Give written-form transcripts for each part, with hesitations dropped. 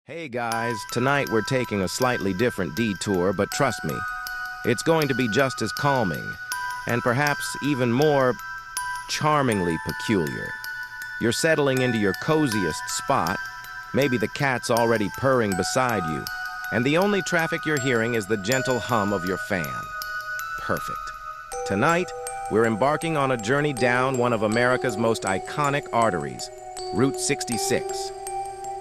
Hey guys, tonight we're taking a slightly different detour, but trust me, it's going to be just as calming, and perhaps even more charmingly peculiar. You're settling into your coziest spot, maybe the cat's already purring beside you, and the only traffic you're hearing is the gentle hum of your fan. Perfect. Tonight, we're embarking on a journey down one of America's most iconic arteries, Route 66.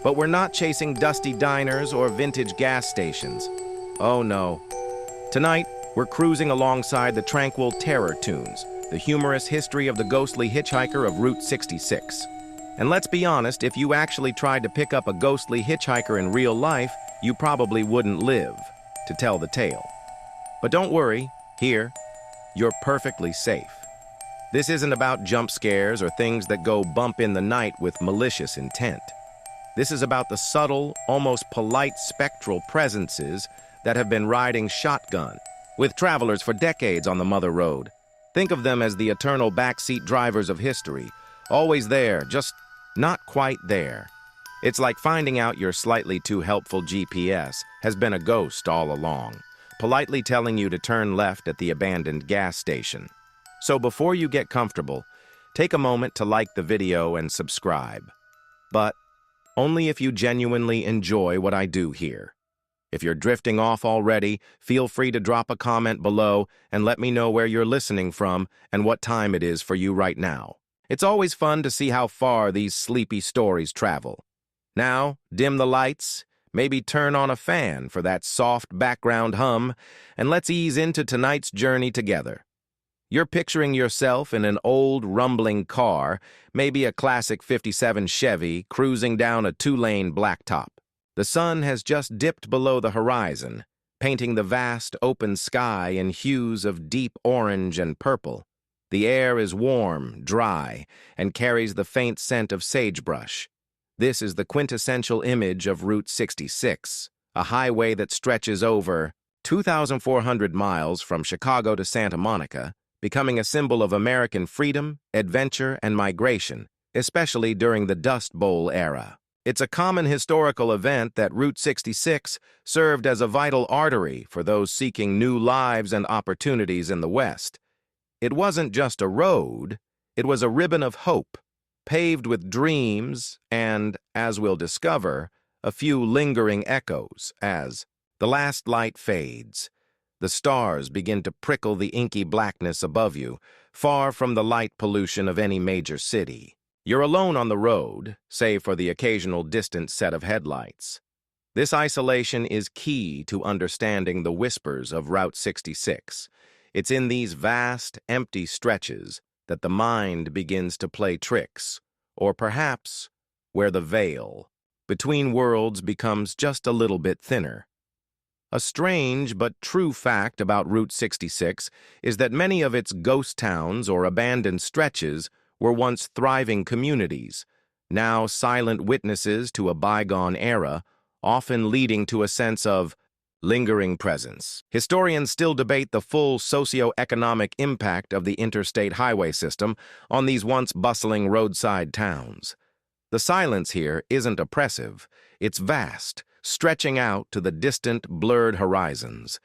But we're not chasing dusty diners or vintage gas stations. Oh no. Tonight, we're cruising alongside the tranquil terror tunes, the humorous history of the ghostly hitchhiker of Route 66. And let's be honest, if you actually tried to pick up a ghostly hitchhiker in real life, you probably wouldn't live to tell the tale. But don't worry, here, you're perfectly safe. This isn't about jump scares or things that go bump in the night with malicious intent. This is about the subtle, almost polite spectral presences that have been riding shotgun with travelers for decades on the Mother Road. Think of them as the eternal backseat drivers of history, always there, just not quite there. It's like finding out your slightly too helpful GPS has been a ghost all along, politely telling you to turn left at the abandoned gas station. So before you get comfortable, take a moment to like the video and subscribe. But only if you genuinely enjoy what I do here. If you're drifting off already, feel free to drop a comment below and let me know where you're listening from and what time it is for you right now. It's always fun to see how far these sleepy stories travel. Now, dim the lights, maybe turn on a fan for that soft background hum, and let's ease into tonight's journey together. You're picturing yourself in an old, rumbling car, maybe a classic '57 Chevy, cruising down a two-lane blacktop. The sun has just dipped below the horizon, painting the vast, open sky in hues of deep orange and purple. The air is warm, dry, and carries the faint scent of sagebrush. This is the quintessential image of Route 66, a highway that stretches over 2,400 miles from Chicago to Santa Monica, becoming a symbol of American freedom, adventure, and migration, especially during the Dust Bowl era. It's a common historical event that Route 66 served as a vital artery for those seeking new lives and opportunities in the West. It wasn't just a road, it was a ribbon of hope, paved with dreams and, as we'll discover, a few lingering echoes as the last light fades. The stars begin to prickle the inky blackness above you, far from the light pollution of any major city. You're alone on the road, save for the occasional distant set of headlights. This isolation is key to understanding the whispers of Route 66. It's in these vast, empty stretches that the mind begins to play tricks, or perhaps where the veil between worlds becomes just a little bit thinner. A strange but true fact about Route 66 is that many of its ghost towns or abandoned stretches were once thriving communities, now silent witnesses to a bygone era, often leading to a sense of lingering presence. Historians still debate the full socio-economic impact of the interstate highway system on these once bustling roadside towns. The silence here isn't oppressive, it's vast, stretching out to the distant, blurred horizons.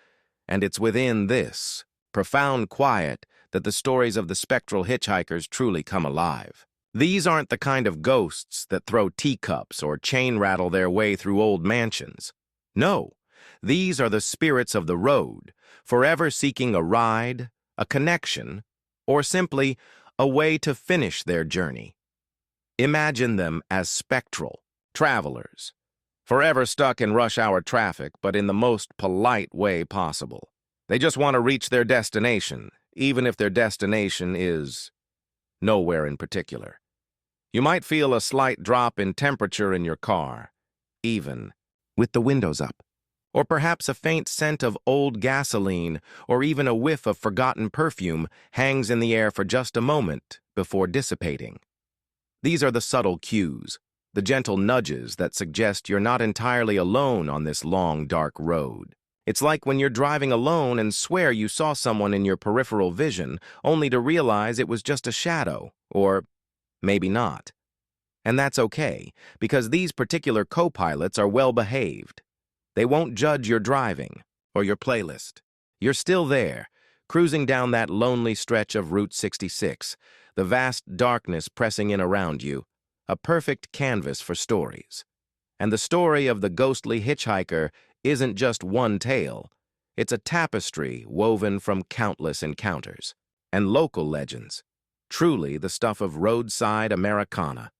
And it's within this profound quiet that the stories of the spectral hitchhikers truly come alive. These aren't the kind of ghosts that throw teacups or chain rattle their way through old mansions. No, these are the spirits of the road, forever seeking a ride, a connection, or simply a way to finish their journey. Imagine them as spectral travelers, forever stuck in rush-hour traffic, but in the most polite way possible. They just want to reach their destination, even if their destination is nowhere in particular. You might feel a slight drop in temperature in your car, even with the windows up. Or perhaps a faint scent of old gasoline, or even a whiff of forgotten perfume hangs in the air for just a moment before dissipating. These are the subtle cues, the gentle nudges that suggest you're not entirely alone on this long, dark road. It's like when you're driving alone and swear you saw someone in your peripheral vision, only to realize it was just a shadow, or maybe not. And that's okay, because these particular co-pilots are well-behaved. They won't judge your driving or your playlist. You're still there, cruising down that lonely stretch of Route 66, the vast darkness pressing in around you, a perfect canvas for stories. And the story of the ghostly hitchhiker isn't just one tale. It's a tapestry woven from countless encounters and local legends, truly the stuff of roadside Americana.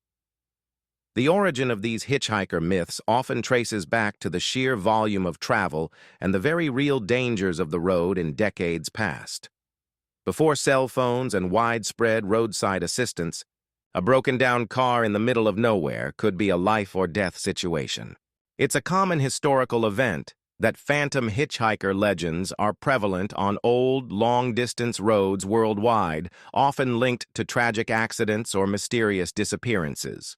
The origin of these hitchhiker myths often traces back to the sheer volume of travel and the very real dangers of the road in decades past. Before cell phones and widespread roadside assistance, a broken-down car in the middle of nowhere could be a life-or-death situation. It's a common historical event that phantom hitchhiker legends are prevalent on old, long-distance roads worldwide, often linked to tragic accidents or mysterious disappearances.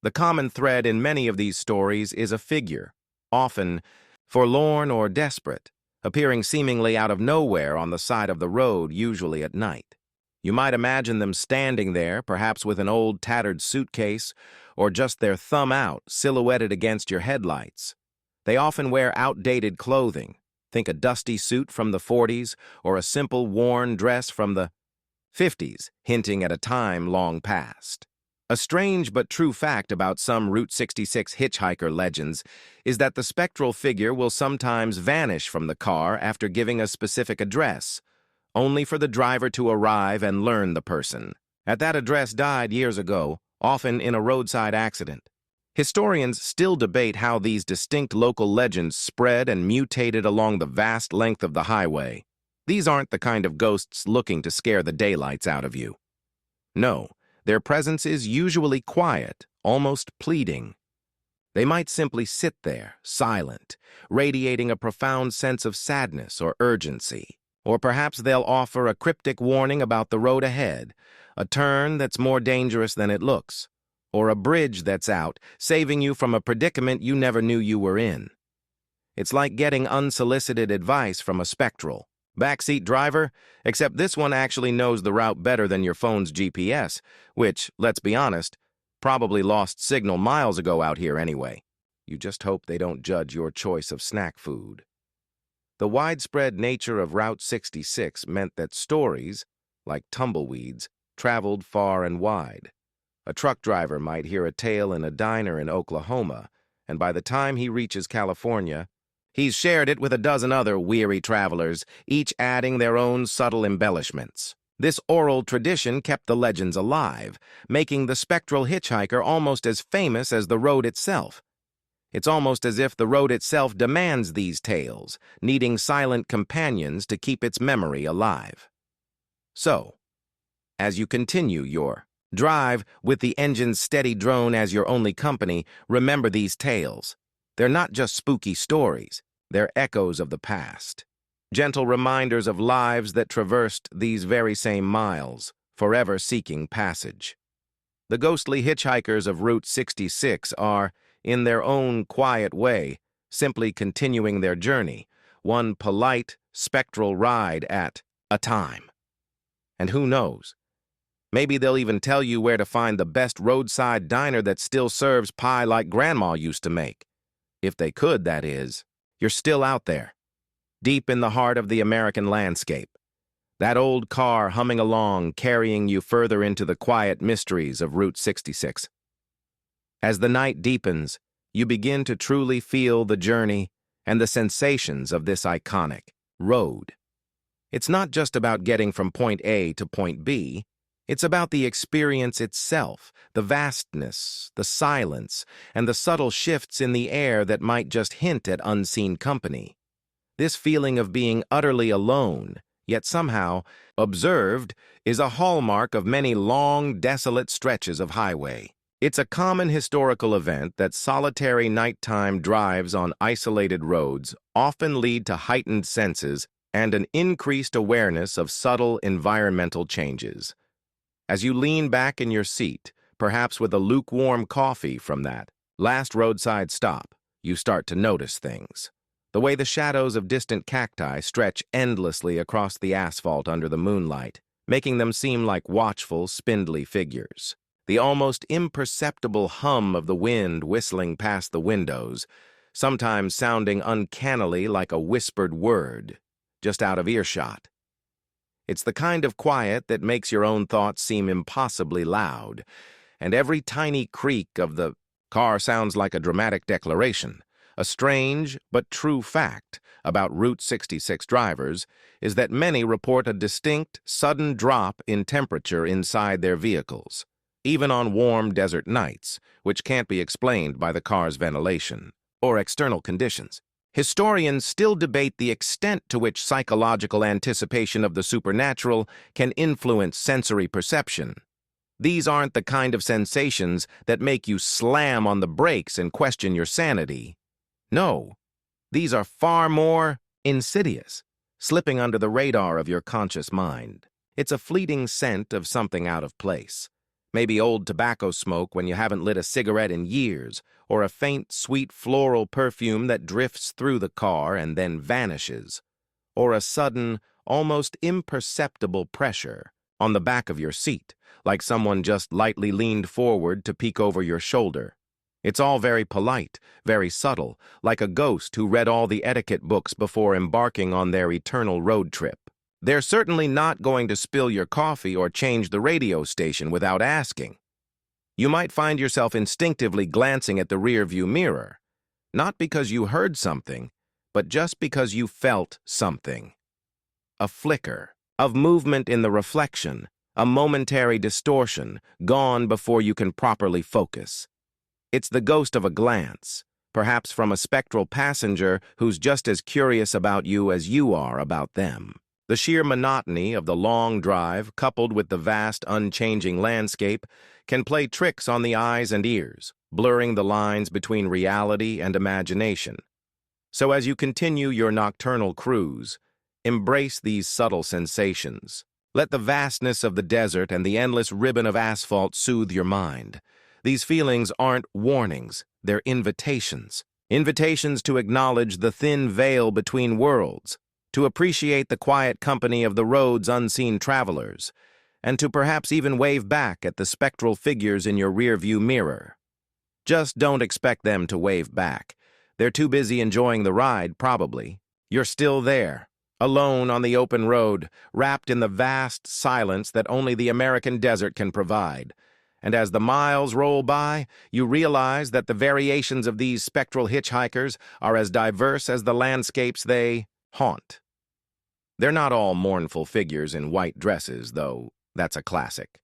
The common thread in many of these stories is a figure, often forlorn or desperate, appearing seemingly out of nowhere on the side of the road, usually at night. You might imagine them standing there, perhaps with an old tattered suitcase, or just their thumb out, silhouetted against your headlights. They often wear outdated clothing. Think a dusty suit from the 40s, or a simple worn dress from the 50s, hinting at a time long past. A strange but true fact about some Route 66 hitchhiker legends is that the spectral figure will sometimes vanish from the car after giving a specific address, only for the driver to arrive and learn the person. At that address died years ago, often in a roadside accident. Historians still debate how these distinct local legends spread and mutated along the vast length of the highway. These aren't the kind of ghosts looking to scare the daylights out of you. No, their presence is usually quiet, almost pleading. They might simply sit there, silent, radiating a profound sense of sadness or urgency. Or perhaps they'll offer a cryptic warning about the road ahead, a turn that's more dangerous than it looks, or a bridge that's out, saving you from a predicament you never knew you were in. It's like getting unsolicited advice from a spectral backseat driver, except this one actually knows the route better than your phone's GPS, which, let's be honest, probably lost signal miles ago out here anyway. You just hope they don't judge your choice of snack food. The widespread nature of Route 66 meant that stories, like tumbleweeds, traveled far and wide. A truck driver might hear a tale in a diner in Oklahoma, and by the time he reaches California, he's shared it with a dozen other weary travelers, each adding their own subtle embellishments. This oral tradition kept the legends alive, making the spectral hitchhiker almost as famous as the road itself. It's almost as if the road itself demands these tales, needing silent companions to keep its memory alive. So, as you continue your drive with the engine's steady drone as your only company, remember these tales. They're not just spooky stories, they're echoes of the past. Gentle reminders of lives that traversed these very same miles, forever seeking passage. The ghostly hitchhikers of Route 66 are, in their own quiet way, simply continuing their journey, one polite, spectral ride at a time. And who knows? Maybe they'll even tell you where to find the best roadside diner that still serves pie like Grandma used to make. If they could, that is. You're still out there, deep in the heart of the American landscape. That old car humming along, carrying you further into the quiet mysteries of Route 66. As the night deepens, you begin to truly feel the journey and the sensations of this iconic road. It's not just about getting from point A to point B. It's about the experience itself, the vastness, the silence, and the subtle shifts in the air that might just hint at unseen company. This feeling of being utterly alone, yet somehow observed, is a hallmark of many long, desolate stretches of highway. It's a common historical event that solitary nighttime drives on isolated roads often lead to heightened senses and an increased awareness of subtle environmental changes. As you lean back in your seat, perhaps with a lukewarm coffee from that last roadside stop, you start to notice things. The way the shadows of distant cacti stretch endlessly across the asphalt under the moonlight, making them seem like watchful, spindly figures. The almost imperceptible hum of the wind whistling past the windows, sometimes sounding uncannily like a whispered word, just out of earshot. It's the kind of quiet that makes your own thoughts seem impossibly loud, and every tiny creak of the car sounds like a dramatic declaration. A strange but true fact about Route 66 drivers is that many report a distinct, sudden drop in temperature inside their vehicles, even on warm desert nights, which can't be explained by the car's ventilation or external conditions. Historians still debate the extent to which psychological anticipation of the supernatural can influence sensory perception. These aren't the kind of sensations that make you slam on the brakes and question your sanity. No, these are far more insidious, slipping under the radar of your conscious mind. It's a fleeting scent of something out of place. Maybe old tobacco smoke when you haven't lit a cigarette in years, or a faint, sweet floral perfume that drifts through the car and then vanishes, or a sudden, almost imperceptible pressure on the back of your seat, like someone just lightly leaned forward to peek over your shoulder. It's all very polite, very subtle, like a ghost who read all the etiquette books before embarking on their eternal road trip. They're certainly not going to spill your coffee or change the radio station without asking. You might find yourself instinctively glancing at the rearview mirror, not because you heard something, but just because you felt something. A flicker of movement in the reflection, a momentary distortion, gone before you can properly focus. It's the ghost of a glance, perhaps from a spectral passenger who's just as curious about you as you are about them. The sheer monotony of the long drive, coupled with the vast, unchanging landscape, can play tricks on the eyes and ears, blurring the lines between reality and imagination. So as you continue your nocturnal cruise, embrace these subtle sensations. Let the vastness of the desert and the endless ribbon of asphalt soothe your mind. These feelings aren't warnings, they're invitations. Invitations to acknowledge the thin veil between worlds, to appreciate the quiet company of the road's unseen travelers, and to perhaps even wave back at the spectral figures in your rearview mirror. Just don't expect them to wave back. They're too busy enjoying the ride, probably. You're still there, alone on the open road, wrapped in the vast silence that only the American desert can provide. And as the miles roll by, you realize that the variations of these spectral hitchhikers are as diverse as the landscapes they haunt. They're not all mournful figures in white dresses, though that's a classic.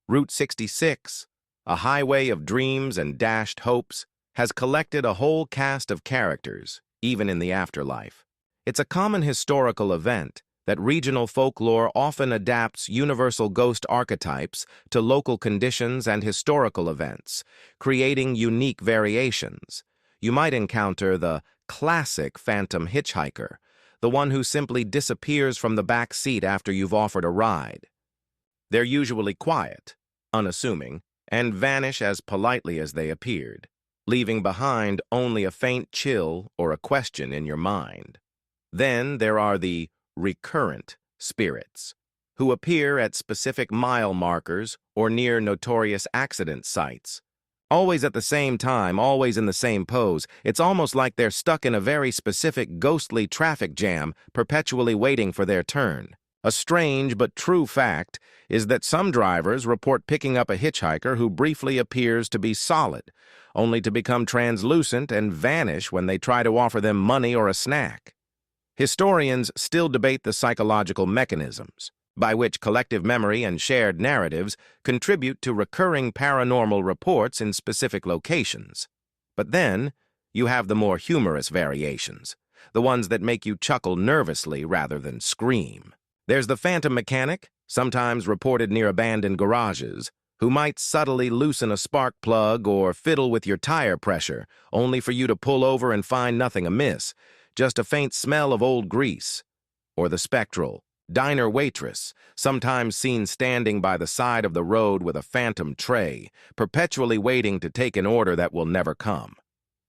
Route 66, a highway of dreams and dashed hopes, has collected a whole cast of characters, even in the afterlife. It's a common historical event that regional folklore often adapts universal ghost archetypes to local conditions and historical events, creating unique variations. You might encounter the classic phantom hitchhiker, the one who simply disappears from the back seat after you've offered a ride. They're usually quiet, unassuming, and vanish as politely as they appeared, leaving behind only a faint chill or a question in your mind. Then there are the recurrent spirits, who appear at specific mile markers or near notorious accident sites. Always at the same time, always in the same pose. It's almost like they're stuck in a very specific ghostly traffic jam, perpetually waiting for their turn. A strange but true fact is that some drivers report picking up a hitchhiker who briefly appears to be solid, only to become translucent and vanish when they try to offer them money or a snack. Historians still debate the psychological mechanisms by which collective memory and shared narratives contribute to recurring paranormal reports in specific locations. But then, you have the more humorous variations, the ones that make you chuckle nervously rather than scream. There's the phantom mechanic, sometimes reported near abandoned garages, who might subtly loosen a spark plug or fiddle with your tire pressure, only for you to pull over and find nothing amiss, just a faint smell of old grease. Or the spectral diner waitress, sometimes seen standing by the side of the road with a phantom tray, perpetually waiting to take an order that will never come.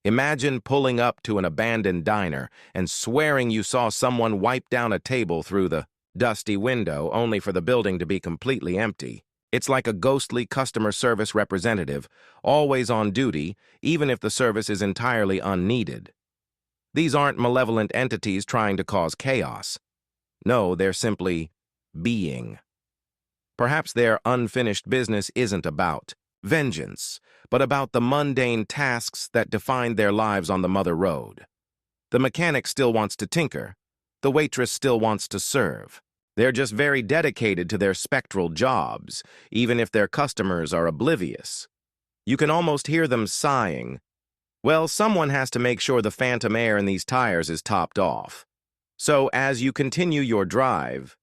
Imagine pulling up to an abandoned diner and swearing you saw someone wipe down a table through the dusty window only for the building to be completely empty. It's like a ghostly customer service representative, always on duty, even if the service is entirely unneeded. These aren't malevolent entities trying to cause chaos. No, they're simply being. Perhaps their unfinished business isn't about vengeance, but about the mundane tasks that define their lives on the Mother Road. The mechanic still wants to tinker. The waitress still wants to serve. They're just very dedicated to their spectral jobs, even if their customers are oblivious. You can almost hear them sighing. Well, someone has to make sure the phantom air in these tires is topped off. So as you continue your drive,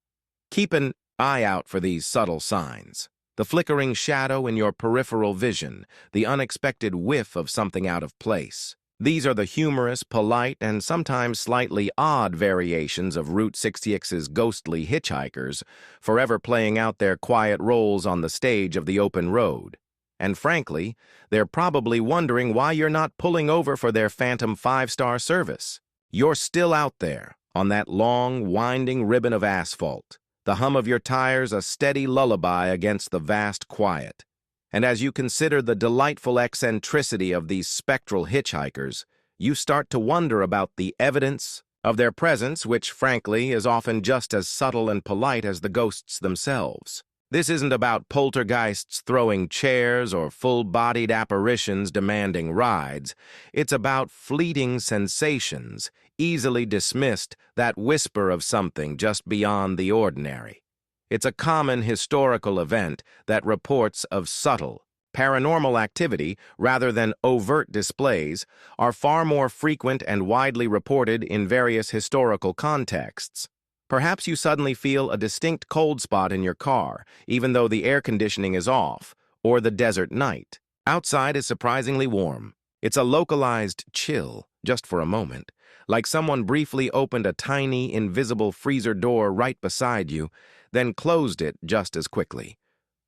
keep an eye out for these subtle signs. The flickering shadow in your peripheral vision, the unexpected whiff of something out of place. These are the humorous, polite, and sometimes slightly odd variations of Route 66's ghostly hitchhikers, forever playing out their quiet roles on the stage of the open road. And frankly, they're probably wondering why you're not pulling over for their phantom 5-star service. You're still out there, on that long, winding ribbon of asphalt, the hum of your tires a steady lullaby against the vast quiet. And as you consider the delightful eccentricity of these spectral hitchhikers, you start to wonder about the evidence of their presence, which, frankly, is often just as subtle and polite as the ghosts themselves. This isn't about poltergeists throwing chairs or full-bodied apparitions demanding rides. It's about fleeting sensations, easily dismissed, that whisper of something just beyond the ordinary. It's a common historical event that reports of subtle, paranormal activity rather than overt displays are far more frequent and widely reported in various historical contexts. Perhaps you suddenly feel a distinct cold spot in your car, even though the air conditioning is off, or the desert night. Outside is surprisingly warm. It's a localized chill, just for a moment, like someone briefly opened a tiny, invisible freezer door right beside you, then closed it just as quickly.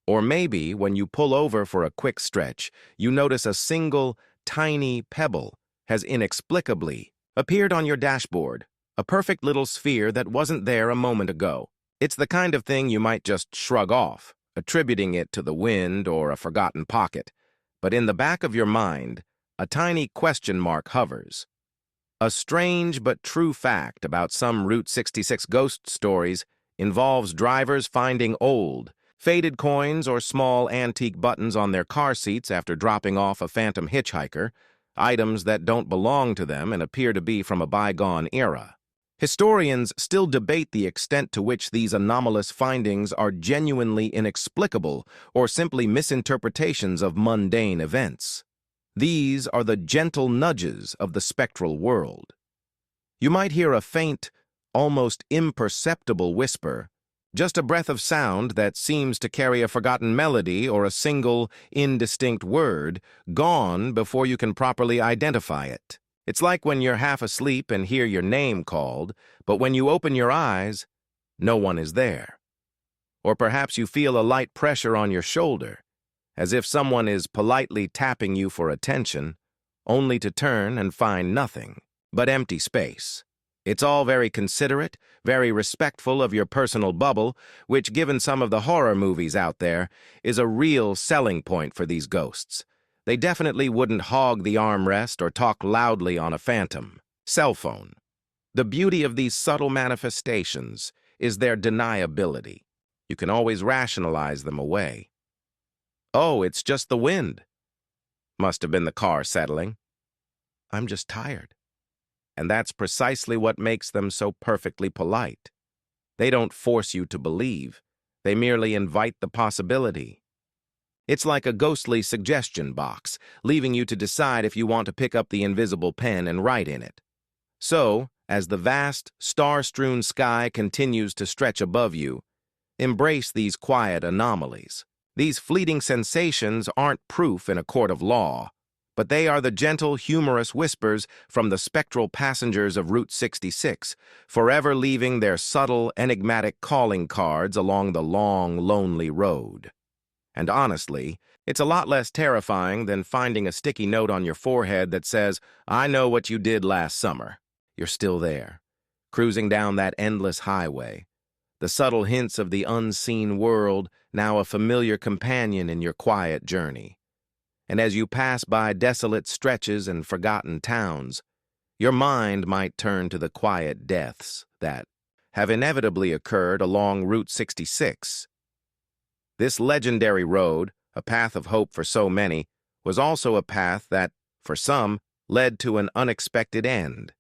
Or maybe, when you pull over for a quick stretch, you notice a single, tiny pebble has inexplicably appeared on your dashboard, a perfect little sphere that wasn't there a moment ago. It's the kind of thing you might just shrug off, attributing it to the wind or a forgotten pocket. But in the back of your mind, a tiny question mark hovers. A strange but true fact about some Route 66 ghost stories involves drivers finding old, faded coins or small antique buttons on their car seats after dropping off a phantom hitchhiker, items that don't belong to them and appear to be from a bygone era. Historians still debate the extent to which these anomalous findings are genuinely inexplicable or simply misinterpretations of mundane events. These are the gentle nudges of the spectral world. You might hear a faint, almost imperceptible whisper, just a breath of sound that seems to carry a forgotten melody or a single, indistinct word, gone before you can properly identify it. It's like when you're half asleep and hear your name called, but when you open your eyes, no one is there. Or perhaps you feel a light pressure on your shoulder, as if someone is politely tapping you for attention, only to turn and find nothing but empty space. It's all very considerate, very respectful of your personal bubble, which, given some of the horror movies out there, is a real selling point for these ghosts. They definitely wouldn't hog the armrest or talk loudly on a phantom cell phone. The beauty of these subtle manifestations is their deniability. You can always rationalize them away. Oh, it's just the wind. Must have been the car settling. I'm just tired. And that's precisely what makes them so perfectly polite. They don't force you to believe. They merely invite the possibility. It's like a ghostly suggestion box, leaving you to decide if you want to pick up the invisible pen and write in it. So, as the vast, star-strewn sky continues to stretch above you, embrace these quiet anomalies. These fleeting sensations aren't proof in a court of law, but they are the gentle, humorous whispers from the spectral passengers of Route 66, forever leaving their subtle, enigmatic calling cards along the long, lonely road. And honestly, it's a lot less terrifying than finding a sticky note on your forehead that says, "I know what you did last summer." You're still there, cruising down that endless highway. The subtle hints of the unseen world now a familiar companion in your quiet journey. And as you pass by desolate stretches and forgotten towns, your mind might turn to the quiet deaths that have inevitably occurred along Route 66. This legendary road, a path of hope for so many, was also a path that, for some, led to an unexpected end.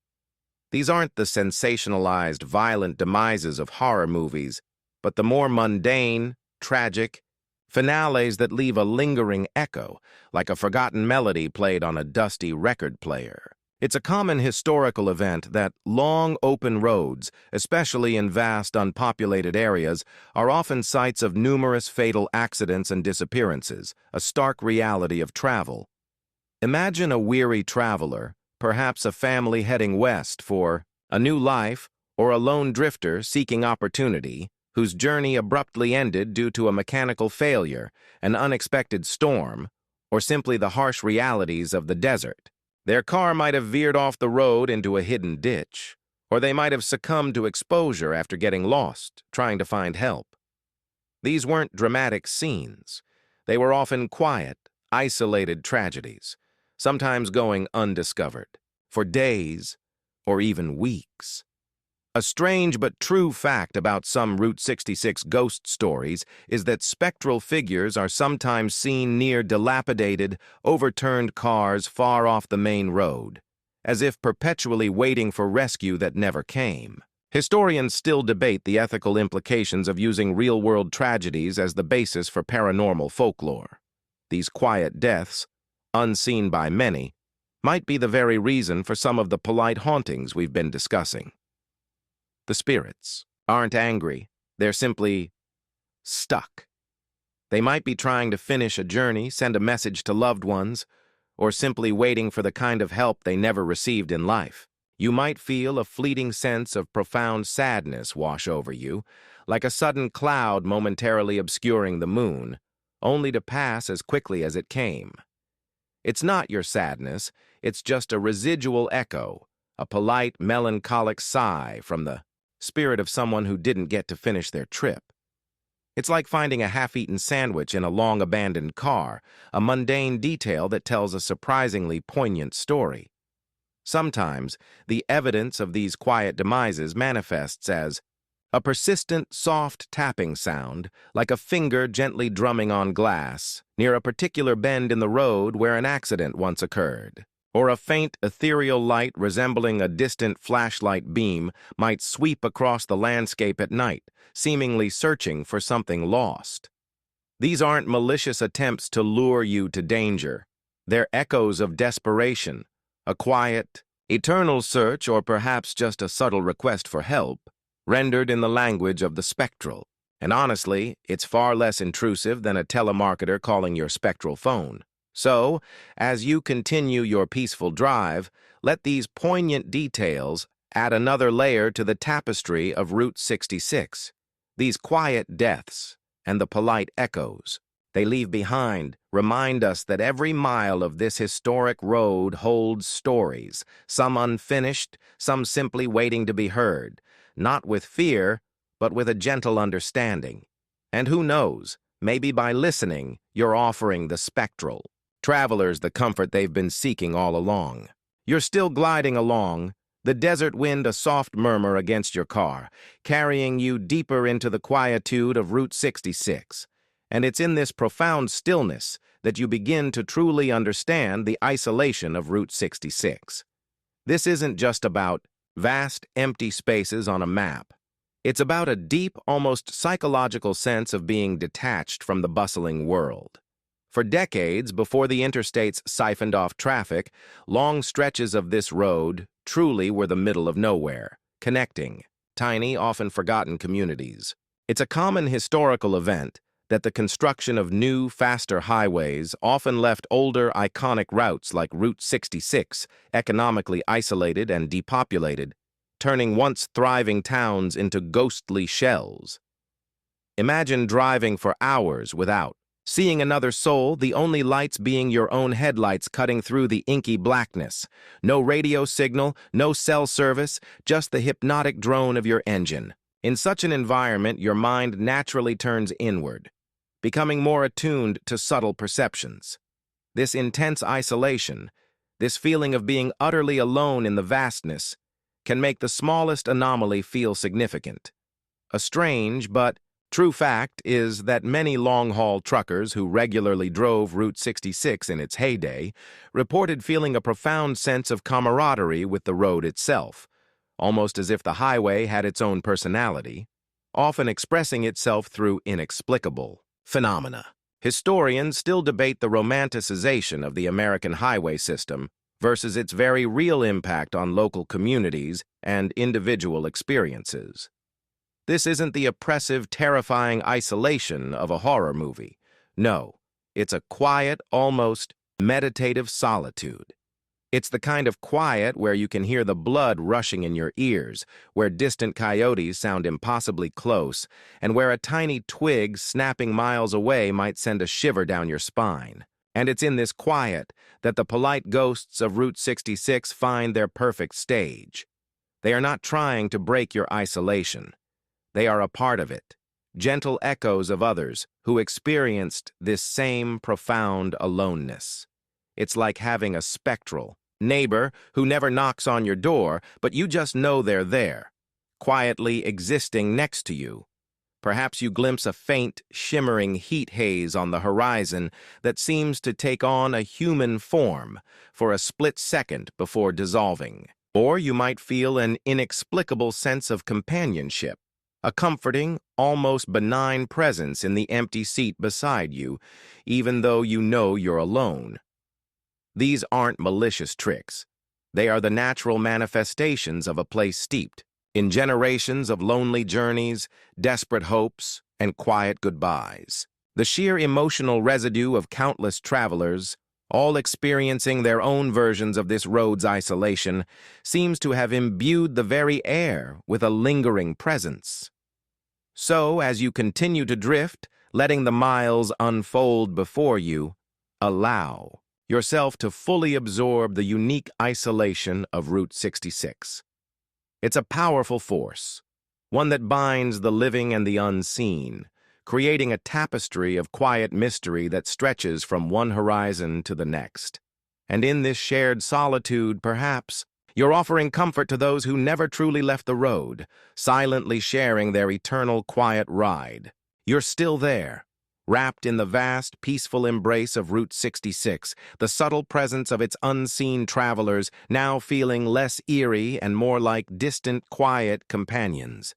These aren't the sensationalized, violent demises of horror movies, but the more mundane, tragic finales that leave a lingering echo, like a forgotten melody played on a dusty record player. It's a common historical event that long open roads, especially in vast unpopulated areas, are often sites of numerous fatal accidents and disappearances, a stark reality of travel. Imagine a weary traveler, perhaps a family heading west for a new life, or a lone drifter seeking opportunity, whose journey abruptly ended due to a mechanical failure, an unexpected storm, or simply the harsh realities of the desert. Their car might have veered off the road into a hidden ditch, or they might have succumbed to exposure after getting lost, trying to find help. These weren't dramatic scenes. They were often quiet, isolated tragedies, sometimes going undiscovered, for days or even weeks. A strange but true fact about some Route 66 ghost stories is that spectral figures are sometimes seen near dilapidated, overturned cars far off the main road, as if perpetually waiting for rescue that never came. Historians still debate the ethical implications of using real-world tragedies as the basis for paranormal folklore. These quiet deaths, unseen by many, might be the very reason for some of the polite hauntings we've been discussing. The spirits aren't angry, they're simply stuck. They might be trying to finish a journey, send a message to loved ones, or simply waiting for the kind of help they never received in life. You might feel a fleeting sense of profound sadness wash over you, like a sudden cloud momentarily obscuring the moon, only to pass as quickly as it came. It's not your sadness, it's just a residual echo, a polite, melancholic sigh from the spirit of someone who didn't get to finish their trip. It's like finding a half-eaten sandwich in a long-abandoned car, a mundane detail that tells a surprisingly poignant story. Sometimes, the evidence of these quiet demises manifests as a persistent, soft tapping sound, like a finger gently drumming on glass, near a particular bend in the road where an accident once occurred. Or a faint, ethereal light resembling a distant flashlight beam might sweep across the landscape at night, seemingly searching for something lost. These aren't malicious attempts to lure you to danger. They're echoes of desperation, a quiet, eternal search, or perhaps just a subtle request for help, rendered in the language of the spectral. And honestly, it's far less intrusive than a telemarketer calling your spectral phone. So, as you continue your peaceful drive, let these poignant details add another layer to the tapestry of Route 66. These quiet deaths and the polite echoes they leave behind remind us that every mile of this historic road holds stories, some unfinished, some simply waiting to be heard, not with fear, but with a gentle understanding. And who knows, maybe by listening, you're offering the spectral travelers the comfort they've been seeking all along. You're still gliding along, the desert wind a soft murmur against your car, carrying you deeper into the quietude of Route 66. And it's in this profound stillness that you begin to truly understand the isolation of Route 66. This isn't just about vast, empty spaces on a map. It's about a deep, almost psychological sense of being detached from the bustling world. For decades, before the interstates siphoned off traffic, long stretches of this road truly were the middle of nowhere, connecting tiny, often forgotten communities. It's a common historical event that the construction of new, faster highways often left older, iconic routes like Route 66 economically isolated and depopulated, turning once thriving towns into ghostly shells. Imagine driving for hours without seeing another soul, the only lights being your own headlights cutting through the inky blackness. No radio signal, no cell service, just the hypnotic drone of your engine. In such an environment, your mind naturally turns inward. becoming more attuned to subtle perceptions. This intense isolation, this feeling of being utterly alone in the vastness, can make the smallest anomaly feel significant. A strange but true fact is that many long-haul truckers who regularly drove Route 66 in its heyday reported feeling a profound sense of camaraderie with the road itself, almost as if the highway had its own personality, often expressing itself through inexplicable phenomena. Historians still debate the romanticization of the American highway system versus its very real impact on local communities and individual experiences. This isn't the oppressive, terrifying isolation of a horror movie. No, it's a quiet, almost meditative solitude. It's the kind of quiet where you can hear the blood rushing in your ears, where distant coyotes sound impossibly close, and where a tiny twig snapping miles away might send a shiver down your spine. And it's in this quiet that the polite ghosts of Route 66 find their perfect stage. They are not trying to break your isolation. They are a part of it, gentle echoes of others who experienced this same profound aloneness. It's like having a spectral neighbor who never knocks on your door, but you just know they're there, quietly existing next to you. Perhaps you glimpse a faint, shimmering heat haze on the horizon that seems to take on a human form for a split second before dissolving. Or you might feel an inexplicable sense of companionship, a comforting, almost benign presence in the empty seat beside you, even though you know you're alone. These aren't malicious tricks. They are the natural manifestations of a place steeped in generations of lonely journeys, desperate hopes, and quiet goodbyes. The sheer emotional residue of countless travelers, all experiencing their own versions of this road's isolation, seems to have imbued the very air with a lingering presence. So, as you continue to drift, letting the miles unfold before you, allow yourself to fully absorb the unique isolation of Route 66. It's a powerful force, one that binds the living and the unseen, creating a tapestry of quiet mystery that stretches from one horizon to the next. And in this shared solitude, perhaps, you're offering comfort to those who never truly left the road, silently sharing their eternal quiet ride. You're still there, wrapped in the vast, peaceful embrace of Route 66, the subtle presence of its unseen travelers now feeling less eerie and more like distant, quiet companions.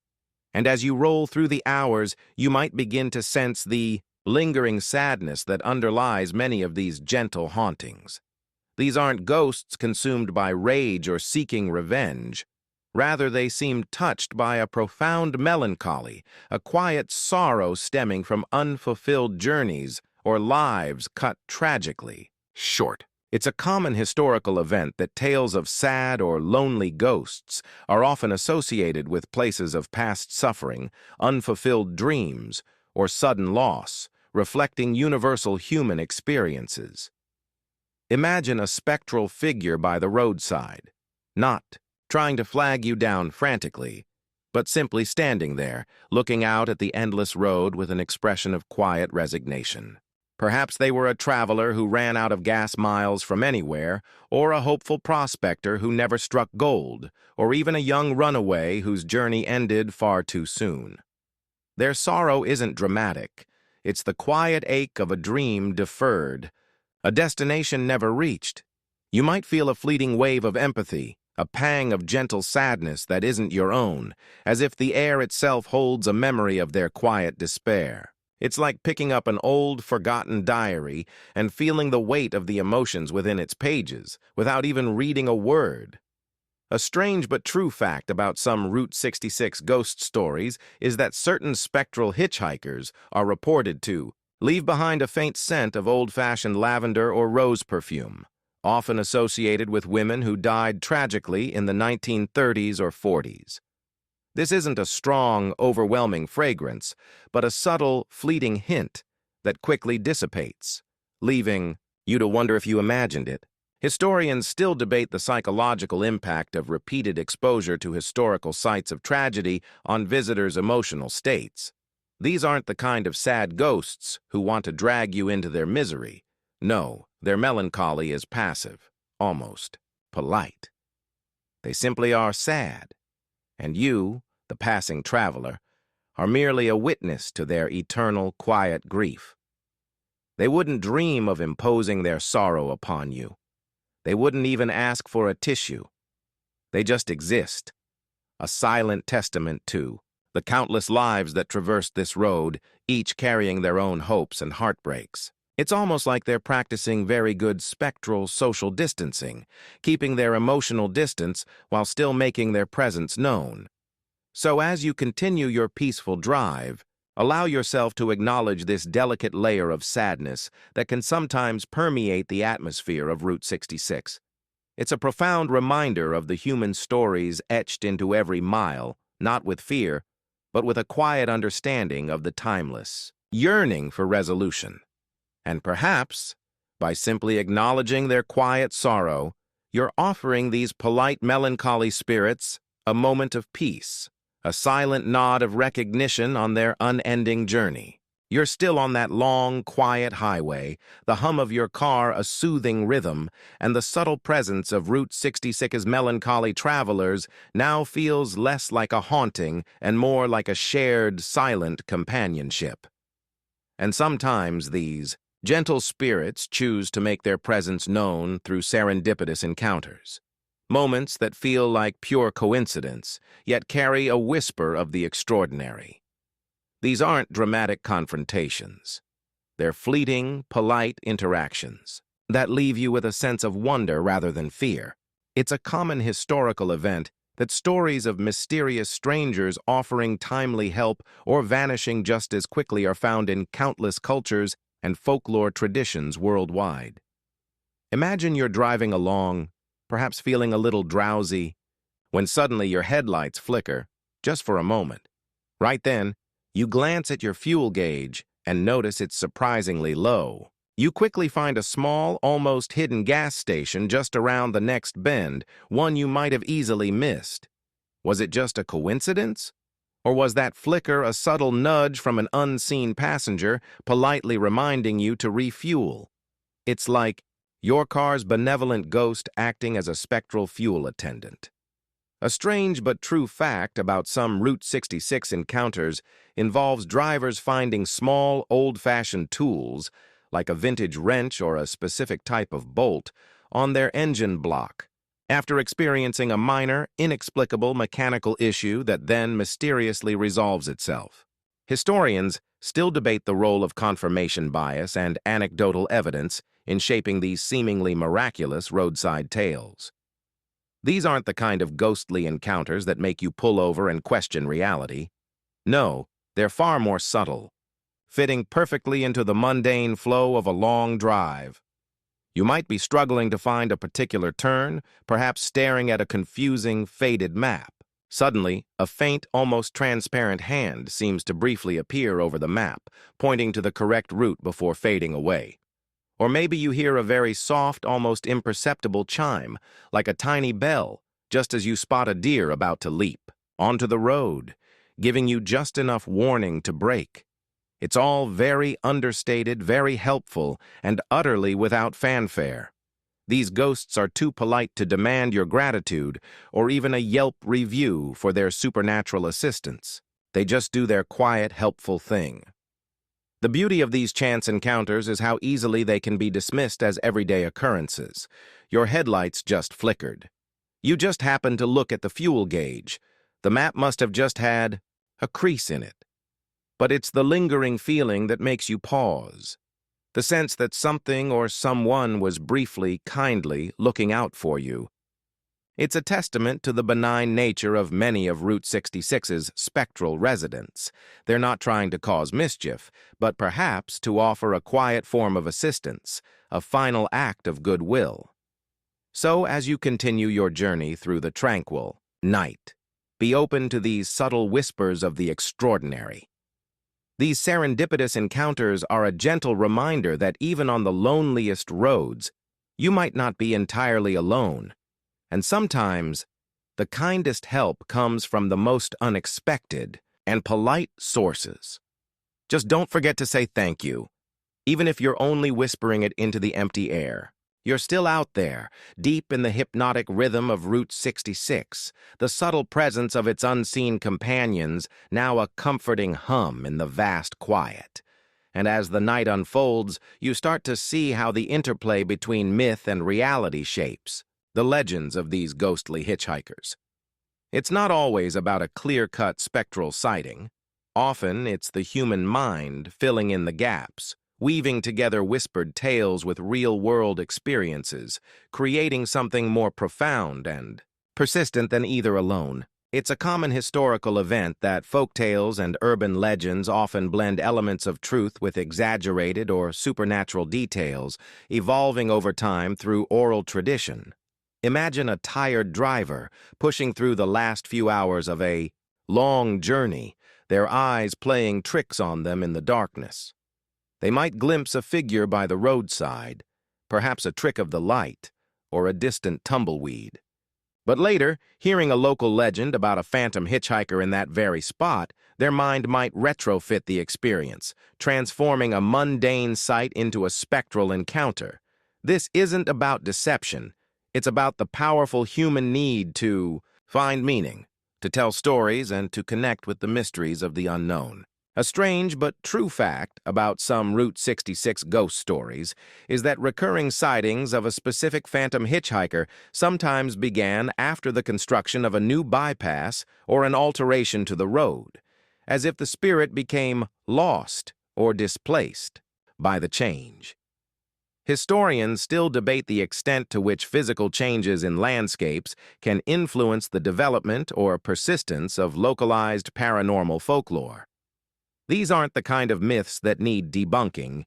And as you roll through the hours, you might begin to sense the lingering sadness that underlies many of these gentle hauntings. These aren't ghosts consumed by rage or seeking revenge. Rather, they seem touched by a profound melancholy, a quiet sorrow stemming from unfulfilled journeys or lives cut tragically short. It's a common historical event that tales of sad or lonely ghosts are often associated with places of past suffering, unfulfilled dreams, or sudden loss, reflecting universal human experiences. Imagine a spectral figure by the roadside, not trying to flag you down frantically, but simply standing there, looking out at the endless road with an expression of quiet resignation. Perhaps they were a traveler who ran out of gas miles from anywhere, or a hopeful prospector who never struck gold, or even a young runaway whose journey ended far too soon. Their sorrow isn't dramatic. It's the quiet ache of a dream deferred, a destination never reached. You might feel a fleeting wave of empathy, a pang of gentle sadness that isn't your own, as if the air itself holds a memory of their quiet despair. It's like picking up an old, forgotten diary and feeling the weight of the emotions within its pages, without even reading a word. A strange but true fact about some Route 66 ghost stories is that certain spectral hitchhikers are reported to leave behind a faint scent of old-fashioned lavender or rose perfume, often associated with women who died tragically in the 1930s or 40s. This isn't a strong, overwhelming fragrance, but a subtle, fleeting hint that quickly dissipates, leaving you to wonder if you imagined it. Historians still debate the psychological impact of repeated exposure to historical sites of tragedy on visitors' emotional states. These aren't the kind of sad ghosts who want to drag you into their misery. No, their melancholy is passive, almost polite. They simply are sad, and you, the passing traveler, are merely a witness to their eternal, quiet grief. They wouldn't dream of imposing their sorrow upon you. They wouldn't even ask for a tissue. They just exist, a silent testament to the countless lives that traversed this road, each carrying their own hopes and heartbreaks. It's almost like they're practicing very good spectral social distancing, keeping their emotional distance while still making their presence known. So as you continue your peaceful drive, allow yourself to acknowledge this delicate layer of sadness that can sometimes permeate the atmosphere of Route 66. It's a profound reminder of the human stories etched into every mile, not with fear, but with a quiet understanding of the timeless, yearning for resolution. And perhaps, by simply acknowledging their quiet sorrow, you're offering these polite melancholy spirits a moment of peace, a silent nod of recognition on their unending journey. You're still on that long, quiet highway, the hum of your car a soothing rhythm, and the subtle presence of Route 66's melancholy travelers now feels less like a haunting and more like a shared, silent companionship. And sometimes these gentle spirits choose to make their presence known through serendipitous encounters. Moments that feel like pure coincidence, yet carry a whisper of the extraordinary. These aren't dramatic confrontations. They're fleeting, polite interactions that leave you with a sense of wonder rather than fear. It's a common historical event that stories of mysterious strangers offering timely help or vanishing just as quickly are found in countless cultures and folklore traditions worldwide. Imagine you're driving along, perhaps feeling a little drowsy, when suddenly your headlights flicker, just for a moment. Right then, you glance at your fuel gauge and notice it's surprisingly low. You quickly find a small, almost hidden gas station just around the next bend, one you might have easily missed. Was it just a coincidence? Or was that flicker a subtle nudge from an unseen passenger politely reminding you to refuel? It's like your car's benevolent ghost acting as a spectral fuel attendant. A strange but true fact about some Route 66 encounters involves drivers finding small, old-fashioned tools, like a vintage wrench or a specific type of bolt, on their engine block, after experiencing a minor, inexplicable mechanical issue that then mysteriously resolves itself. Historians still debate the role of confirmation bias and anecdotal evidence in shaping these seemingly miraculous roadside tales. These aren't the kind of ghostly encounters that make you pull over and question reality. No, they're far more subtle, fitting perfectly into the mundane flow of a long drive. You might be struggling to find a particular turn, perhaps staring at a confusing, faded map. Suddenly, a faint, almost transparent hand seems to briefly appear over the map, pointing to the correct route before fading away. Or maybe you hear a very soft, almost imperceptible chime, like a tiny bell, just as you spot a deer about to leap onto the road, giving you just enough warning to brake. It's all very understated, very helpful, and utterly without fanfare. These ghosts are too polite to demand your gratitude or even a Yelp review for their supernatural assistance. They just do their quiet, helpful thing. The beauty of these chance encounters is how easily they can be dismissed as everyday occurrences. Your headlights just flickered. You just happened to look at the fuel gauge. The map must have just had a crease in it. But it's the lingering feeling that makes you pause. The sense that something or someone was briefly, kindly looking out for you. It's a testament to the benign nature of many of Route 66's spectral residents. They're not trying to cause mischief, but perhaps to offer a quiet form of assistance, a final act of goodwill. So as you continue your journey through the tranquil night, be open to these subtle whispers of the extraordinary. These serendipitous encounters are a gentle reminder that even on the loneliest roads, you might not be entirely alone. And sometimes, the kindest help comes from the most unexpected and polite sources. Just don't forget to say thank you, even if you're only whispering it into the empty air. You're still out there, deep in the hypnotic rhythm of Route 66, the subtle presence of its unseen companions, now a comforting hum in the vast quiet. And as the night unfolds, you start to see how the interplay between myth and reality shapes the legends of these ghostly hitchhikers. It's not always about a clear-cut spectral sighting. Often it's the human mind filling in the gaps, weaving together whispered tales with real-world experiences, creating something more profound and persistent than either alone. It's a common historical event that folktales and urban legends often blend elements of truth with exaggerated or supernatural details, evolving over time through oral tradition. Imagine a tired driver pushing through the last few hours of a long journey, their eyes playing tricks on them in the darkness. They might glimpse a figure by the roadside, perhaps a trick of the light, or a distant tumbleweed. But later, hearing a local legend about a phantom hitchhiker in that very spot, their mind might retrofit the experience, transforming a mundane sight into a spectral encounter. This isn't about deception. It's about the powerful human need to find meaning, to tell stories, and to connect with the mysteries of the unknown. A strange but true fact about some Route 66 ghost stories is that recurring sightings of a specific phantom hitchhiker sometimes began after the construction of a new bypass or an alteration to the road, as if the spirit became lost or displaced by the change. Historians still debate the extent to which physical changes in landscapes can influence the development or persistence of localized paranormal folklore. These aren't the kind of myths that need debunking.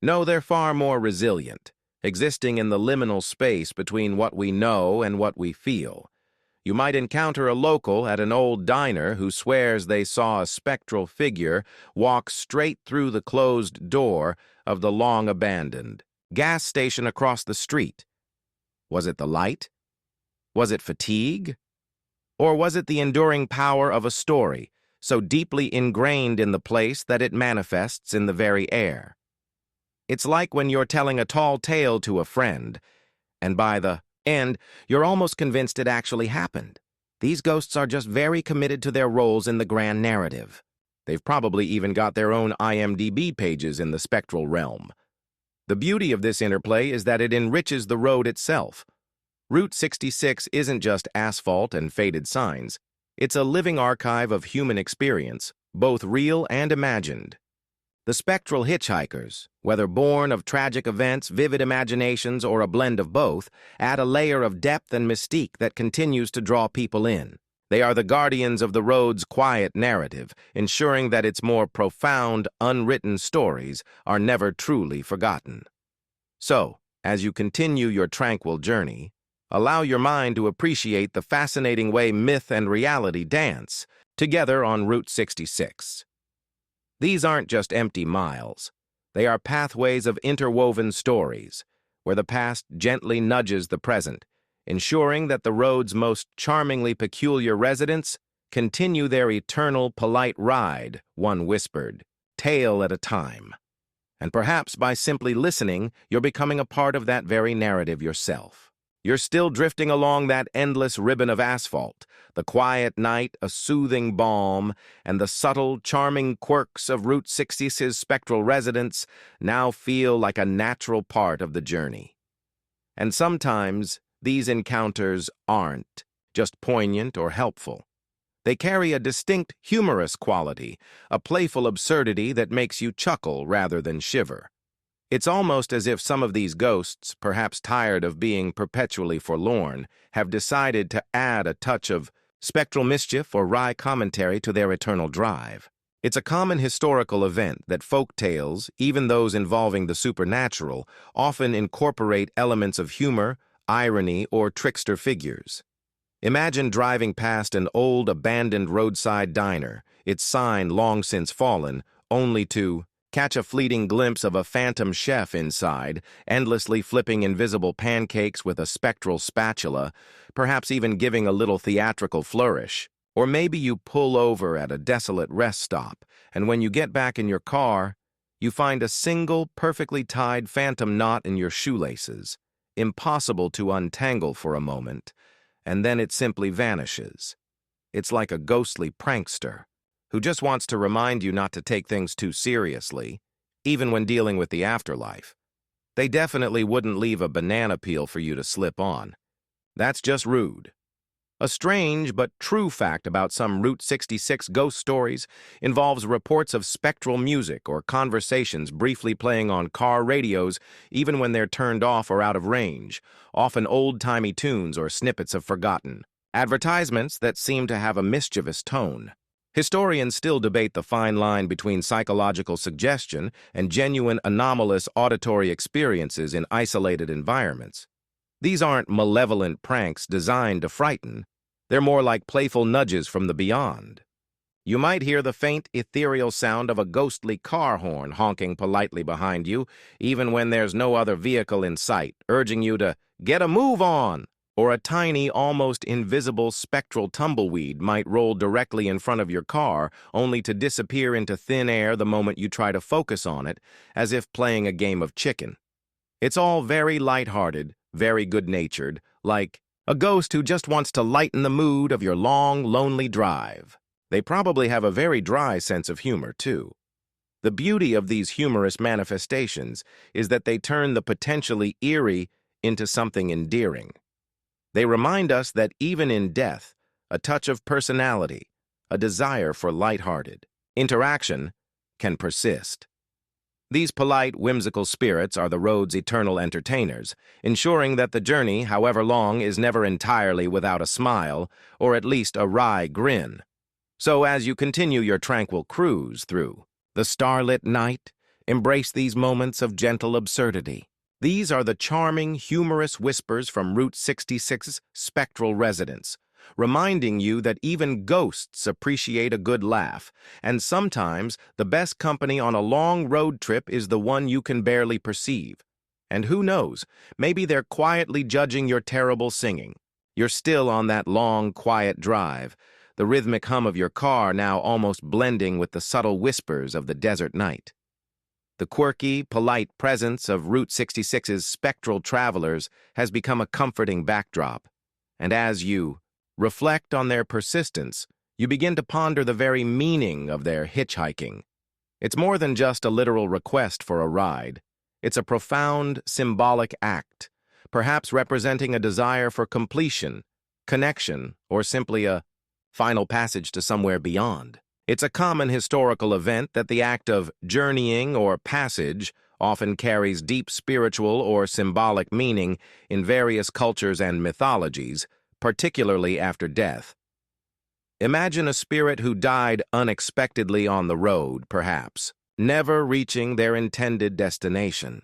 No, they're far more resilient, existing in the liminal space between what we know and what we feel. You might encounter a local at an old diner who swears they saw a spectral figure walk straight through the closed door of the long-abandoned gas station across the street. Was it the light? Was it fatigue? Or was it the enduring power of a story, so deeply ingrained in the place that it manifests in the very air? It's like when you're telling a tall tale to a friend, and by the end, you're almost convinced it actually happened. These ghosts are just very committed to their roles in the grand narrative. They've probably even got their own IMDb pages in the spectral realm. The beauty of this interplay is that it enriches the road itself. Route 66 isn't just asphalt and faded signs. It's a living archive of human experience, both real and imagined. The spectral hitchhikers, whether born of tragic events, vivid imaginations, or a blend of both, add a layer of depth and mystique that continues to draw people in. They are the guardians of the road's quiet narrative, ensuring that its more profound, unwritten stories are never truly forgotten. So, as you continue your tranquil journey, allow your mind to appreciate the fascinating way myth and reality dance together on Route 66. These aren't just empty miles. They are pathways of interwoven stories, where the past gently nudges the present, ensuring that the road's most charmingly peculiar residents continue their eternal polite ride, one whispered, tale at a time. And perhaps by simply listening, you're becoming a part of that very narrative yourself. You're still drifting along that endless ribbon of asphalt, the quiet night a soothing balm, and the subtle, charming quirks of Route 66's spectral residents now feel like a natural part of the journey. And sometimes, these encounters aren't just poignant or helpful. They carry a distinct humorous quality, a playful absurdity that makes you chuckle rather than shiver. It's almost as if some of these ghosts, perhaps tired of being perpetually forlorn, have decided to add a touch of spectral mischief or wry commentary to their eternal drive. It's a common historical event that folk tales, even those involving the supernatural, often incorporate elements of humor, irony, or trickster figures. Imagine driving past an old abandoned roadside diner, its sign long since fallen, only to catch a fleeting glimpse of a phantom chef inside, endlessly flipping invisible pancakes with a spectral spatula, perhaps even giving a little theatrical flourish. Or maybe you pull over at a desolate rest stop, and when you get back in your car, you find a single, perfectly tied phantom knot in your shoelaces, impossible to untangle for a moment, and then it simply vanishes. It's like a ghostly prankster who just wants to remind you not to take things too seriously, even when dealing with the afterlife. They definitely wouldn't leave a banana peel for you to slip on. That's just rude. A strange but true fact about some Route 66 ghost stories involves reports of spectral music or conversations briefly playing on car radios even when they're turned off or out of range, often old-timey tunes or snippets of forgotten advertisements that seem to have a mischievous tone. Historians still debate the fine line between psychological suggestion and genuine anomalous auditory experiences in isolated environments. These aren't malevolent pranks designed to frighten. They're more like playful nudges from the beyond. You might hear the faint, ethereal sound of a ghostly car horn honking politely behind you, even when there's no other vehicle in sight, urging you to get a move on. Or a tiny, almost invisible spectral tumbleweed might roll directly in front of your car, only to disappear into thin air the moment you try to focus on it, as if playing a game of chicken. It's all very lighthearted, very good-natured, like a ghost who just wants to lighten the mood of your long, lonely drive. They probably have a very dry sense of humor, too. The beauty of these humorous manifestations is that they turn the potentially eerie into something endearing. They remind us that even in death, a touch of personality, a desire for lighthearted interaction can persist. These polite, whimsical spirits are the road's eternal entertainers, ensuring that the journey, however long, is never entirely without a smile, or at least a wry grin. So as you continue your tranquil cruise through the starlit night, embrace these moments of gentle absurdity. These are the charming, humorous whispers from Route 66's spectral residents, reminding you that even ghosts appreciate a good laugh, and sometimes the best company on a long road trip is the one you can barely perceive. And who knows, maybe they're quietly judging your terrible singing. You're still on that long, quiet drive, the rhythmic hum of your car now almost blending with the subtle whispers of the desert night. The quirky, polite presence of Route 66's spectral travelers has become a comforting backdrop, and as you reflect on their persistence, you begin to ponder the very meaning of their hitchhiking. It's more than just a literal request for a ride. It's a profound, symbolic act, perhaps representing a desire for completion, connection, or simply a final passage to somewhere beyond. It's a common historical event that the act of journeying or passage often carries deep spiritual or symbolic meaning in various cultures and mythologies, particularly after death. Imagine a spirit who died unexpectedly on the road, perhaps, never reaching their intended destination.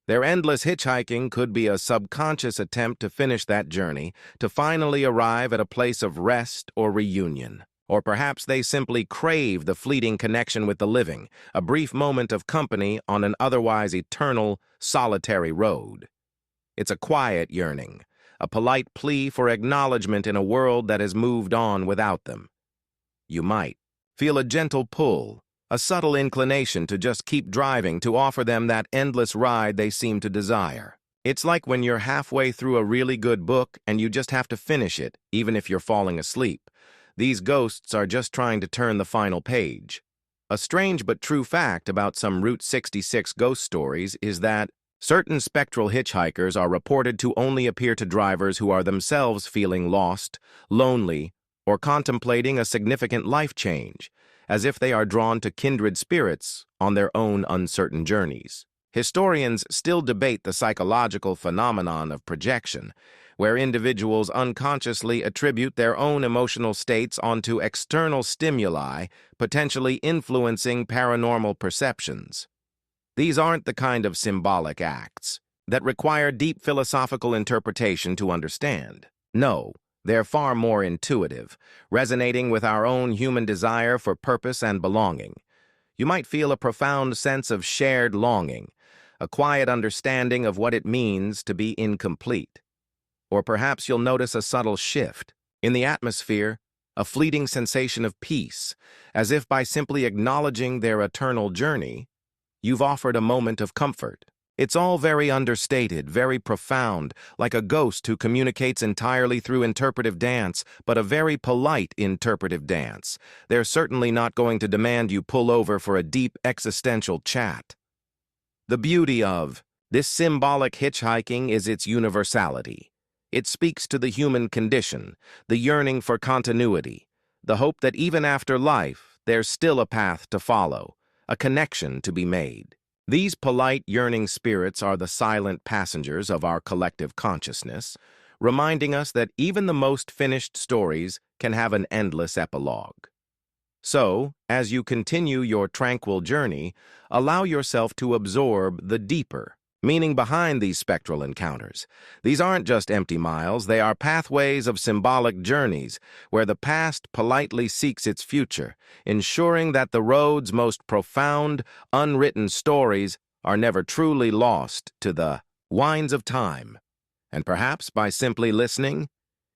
Their endless hitchhiking could be a subconscious attempt to finish that journey, to finally arrive at a place of rest or reunion. Or perhaps they simply crave the fleeting connection with the living, a brief moment of company on an otherwise eternal, solitary road. It's a quiet yearning, a polite plea for acknowledgement in a world that has moved on without them. You might feel a gentle pull, a subtle inclination to just keep driving, to offer them that endless ride they seem to desire. It's like when you're halfway through a really good book and you just have to finish it, even if you're falling asleep. These ghosts are just trying to turn the final page. A strange but true fact about some Route 66 ghost stories is that certain spectral hitchhikers are reported to only appear to drivers who are themselves feeling lost, lonely, or contemplating a significant life change, as if they are drawn to kindred spirits on their own uncertain journeys. Historians still debate the psychological phenomenon of projection, where individuals unconsciously attribute their own emotional states onto external stimuli, potentially influencing paranormal perceptions. These aren't the kind of symbolic acts that require deep philosophical interpretation to understand. No, they're far more intuitive, resonating with our own human desire for purpose and belonging. You might feel a profound sense of shared longing, a quiet understanding of what it means to be incomplete. Or perhaps you'll notice a subtle shift in the atmosphere a fleeting sensation of peace, as if by simply acknowledging their eternal journey, you've offered a moment of comfort. It's all very understated, very profound, like a ghost who communicates entirely through interpretive dance, but a very polite interpretive dance. They're certainly not going to demand you pull over for a deep existential chat. The beauty of this symbolic hitchhiking is its universality. It speaks to the human condition, the yearning for continuity, the hope that even after life, there's still a path to follow, a connection to be made. These polite, yearning spirits are the silent passengers of our collective consciousness, reminding us that even the most finished stories can have an endless epilogue. So, as you continue your tranquil journey, allow yourself to absorb the deeper meaning behind these spectral encounters. These aren't just empty miles, they are pathways of symbolic journeys where the past politely seeks its future, ensuring that the road's most profound, unwritten stories are never truly lost to the winds of time. And perhaps by simply listening,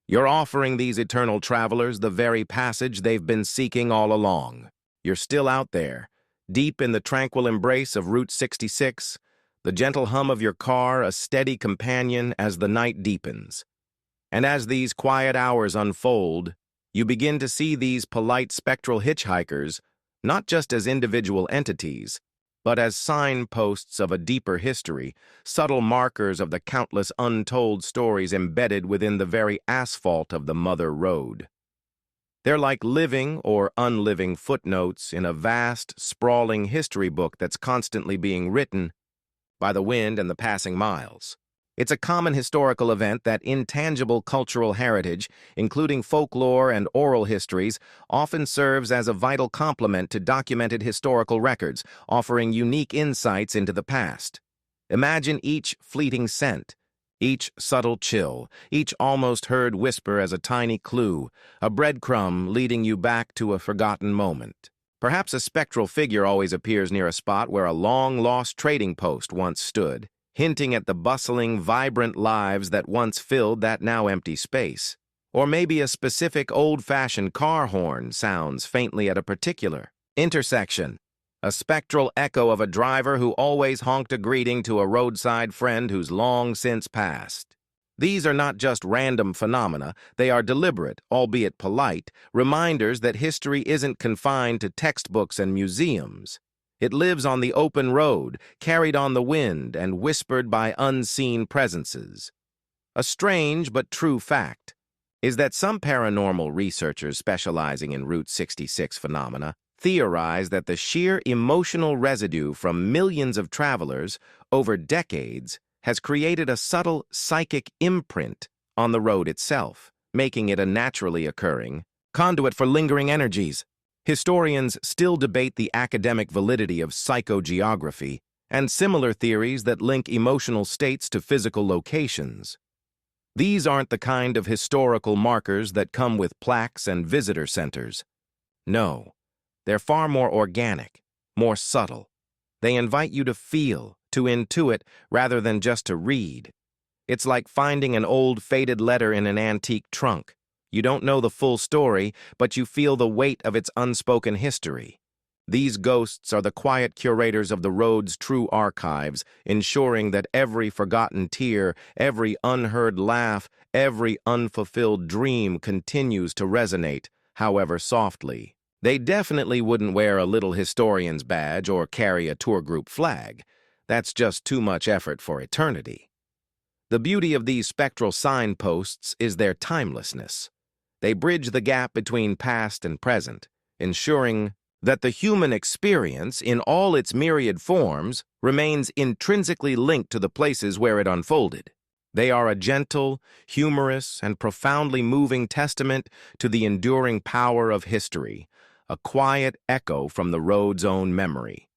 you're offering these eternal travelers the very passage they've been seeking all along. You're still out there, deep in the tranquil embrace of Route 66, the gentle hum of your car a steady companion as the night deepens. And as these quiet hours unfold, you begin to see these polite spectral hitchhikers not just as individual entities, but as signposts of a deeper history, subtle markers of the countless untold stories embedded within the very asphalt of the Mother Road. They're like living or unliving footnotes in a vast, sprawling history book that's constantly being written by the wind and the passing miles. It's a common historical event that intangible cultural heritage, including folklore and oral histories, often serves as a vital complement to documented historical records, offering unique insights into the past. Imagine each fleeting scent, each subtle chill, each almost heard whisper as a tiny clue, a breadcrumb leading you back to a forgotten moment. Perhaps a spectral figure always appears near a spot where a long-lost trading post once stood, hinting at the bustling, vibrant lives that once filled that now empty space. Or maybe a specific old-fashioned car horn sounds faintly at a particular intersection, a spectral echo of a driver who always honked a greeting to a roadside friend who's long since passed. These are not just random phenomena, they are deliberate, albeit polite, reminders that history isn't confined to textbooks and museums. It lives on the open road, carried on the wind, and whispered by unseen presences. A strange but true fact is that some paranormal researchers specializing in Route 66 phenomena theorize that the sheer emotional residue from millions of travelers over decades has created a subtle psychic imprint on the road itself, making it a naturally occurring conduit for lingering energies. Historians still debate the academic validity of psychogeography and similar theories that link emotional states to physical locations. These aren't the kind of historical markers that come with plaques and visitor centers. No, they're far more organic, more subtle. They invite you to feel, to intuit, rather than just to read. It's like finding an old faded letter in an antique trunk. You don't know the full story, but you feel the weight of its unspoken history. These ghosts are the quiet curators of the road's true archives, ensuring that every forgotten tear, every unheard laugh, every unfulfilled dream continues to resonate, however softly. They definitely wouldn't wear a little historian's badge or carry a tour group flag. That's just too much effort for eternity. The beauty of these spectral signposts is their timelessness. They bridge the gap between past and present, ensuring that the human experience, in all its myriad forms, remains intrinsically linked to the places where it unfolded. They are a gentle, humorous, and profoundly moving testament to the enduring power of history, a quiet echo from the road's own memory.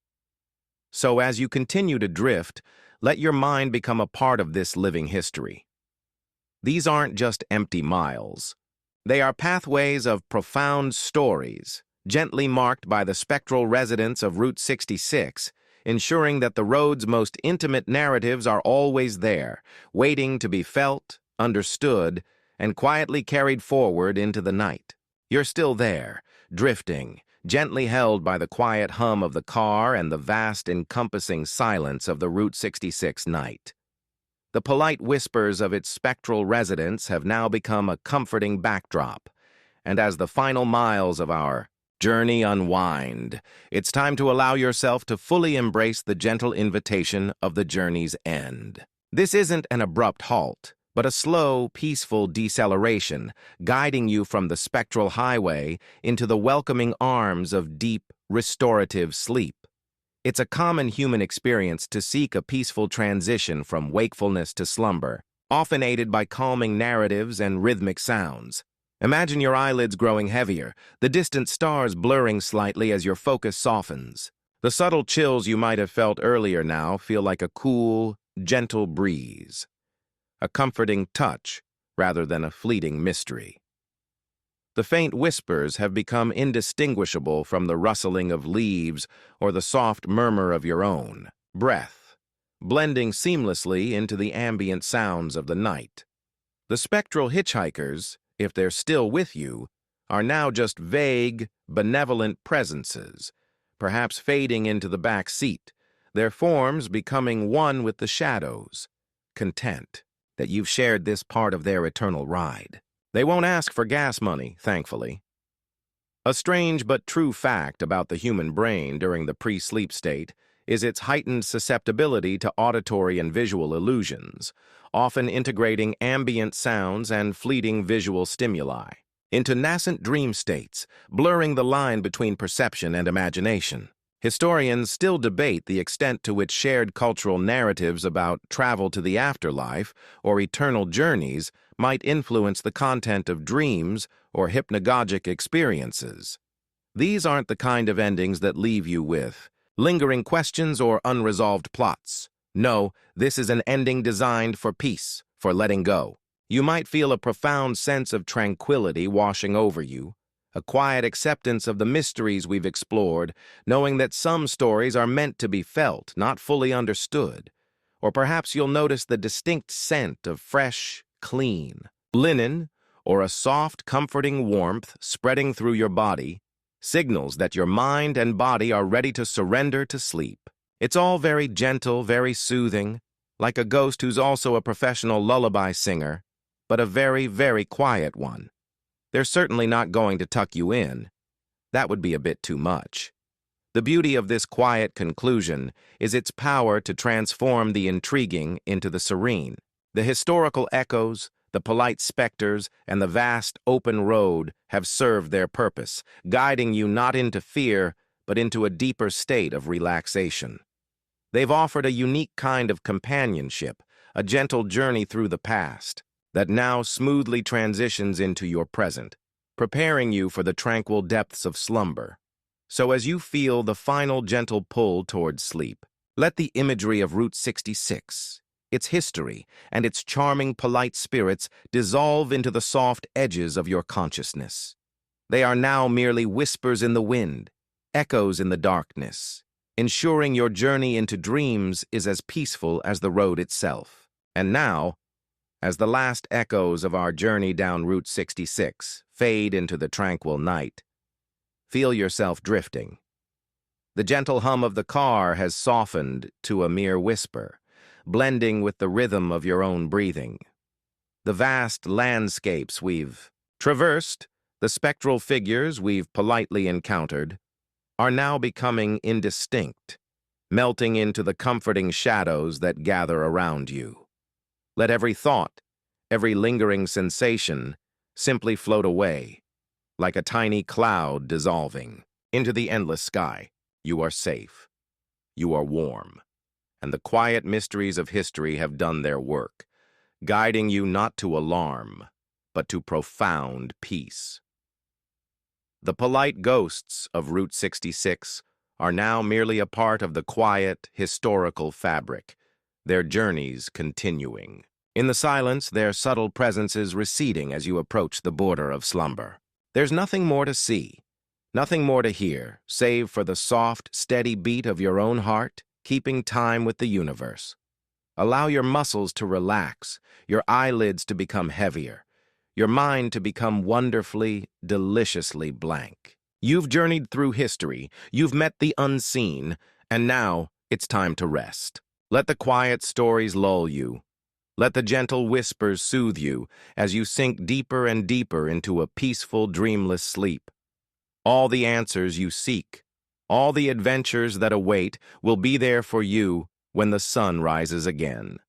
So as you continue to drift, let your mind become a part of this living history. These aren't just empty miles. They are pathways of profound stories, gently marked by the spectral residents of Route 66, ensuring that the road's most intimate narratives are always there, waiting to be felt, understood, and quietly carried forward into the night. You're still there, drifting, gently held by the quiet hum of the car and the vast encompassing silence of the Route 66 night. The polite whispers of its spectral residents have now become a comforting backdrop, and as the final miles of our journey unwind, it's time to allow yourself to fully embrace the gentle invitation of the journey's end. This isn't an abrupt halt, but a slow, peaceful deceleration, guiding you from the spectral highway into the welcoming arms of deep, restorative sleep. It's a common human experience to seek a peaceful transition from wakefulness to slumber, often aided by calming narratives and rhythmic sounds. Imagine your eyelids growing heavier, the distant stars blurring slightly as your focus softens. The subtle chills you might have felt earlier now feel like a cool, gentle breeze, a comforting touch rather than a fleeting mystery. The faint whispers have become indistinguishable from the rustling of leaves or the soft murmur of your own breath, blending seamlessly into the ambient sounds of the night. The spectral hitchhikers, if they're still with you, are now just vague, benevolent presences, perhaps fading into the back seat, their forms becoming one with the shadows, content that you've shared this part of their eternal ride. They won't ask for gas money, thankfully. A strange but true fact about the human brain during the pre-sleep state is its heightened susceptibility to auditory and visual illusions, often integrating ambient sounds and fleeting visual stimuli into nascent dream states, blurring the line between perception and imagination. Historians still debate the extent to which shared cultural narratives about travel to the afterlife or eternal journeys might influence the content of dreams or hypnagogic experiences. These aren't the kind of endings that leave you with lingering questions or unresolved plots. No, this is an ending designed for peace, for letting go. You might feel a profound sense of tranquility washing over you, a quiet acceptance of the mysteries we've explored, knowing that some stories are meant to be felt, not fully understood. Or perhaps you'll notice the distinct scent of fresh, clean linen, or a soft, comforting warmth spreading through your body, signals that your mind and body are ready to surrender to sleep. It's all very gentle, very soothing, like a ghost who's also a professional lullaby singer, but a very, very quiet one. They're certainly not going to tuck you in. That would be a bit too much. The beauty of this quiet conclusion is its power to transform the intriguing into the serene. The historical echoes, the polite specters, and the vast open road have served their purpose, guiding you not into fear, but into a deeper state of relaxation. They've offered a unique kind of companionship, a gentle journey through the past, that now smoothly transitions into your present, preparing you for the tranquil depths of slumber. So as you feel the final gentle pull towards sleep, let the imagery of Route 66, its history, and its charming, polite spirits dissolve into the soft edges of your consciousness. They are now merely whispers in the wind, echoes in the darkness, ensuring your journey into dreams is as peaceful as the road itself. And now, as the last echoes of our journey down Route 66 fade into the tranquil night, feel yourself drifting. The gentle hum of the car has softened to a mere whisper, blending with the rhythm of your own breathing. The vast landscapes we've traversed, the spectral figures we've politely encountered, are now becoming indistinct, melting into the comforting shadows that gather around you. Let every thought, every lingering sensation, simply float away, like a tiny cloud dissolving into the endless sky. You are safe. You are warm. And the quiet mysteries of history have done their work, guiding you not to alarm, but to profound peace. The polite ghosts of Route 66 are now merely a part of the quiet, historical fabric, their journeys continuing. In the silence, their subtle presences receding as you approach the border of slumber. There's nothing more to see, nothing more to hear, save for the soft, steady beat of your own heart, keeping time with the universe. Allow your muscles to relax, your eyelids to become heavier, your mind to become wonderfully, deliciously blank. You've journeyed through history, you've met the unseen, and now it's time to rest. Let the quiet stories lull you. Let the gentle whispers soothe you as you sink deeper and deeper into a peaceful, dreamless sleep. All the answers you seek, all the adventures that await will be there for you when the sun rises again.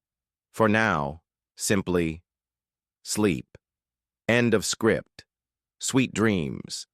For now, simply sleep. End of script. Sweet dreams.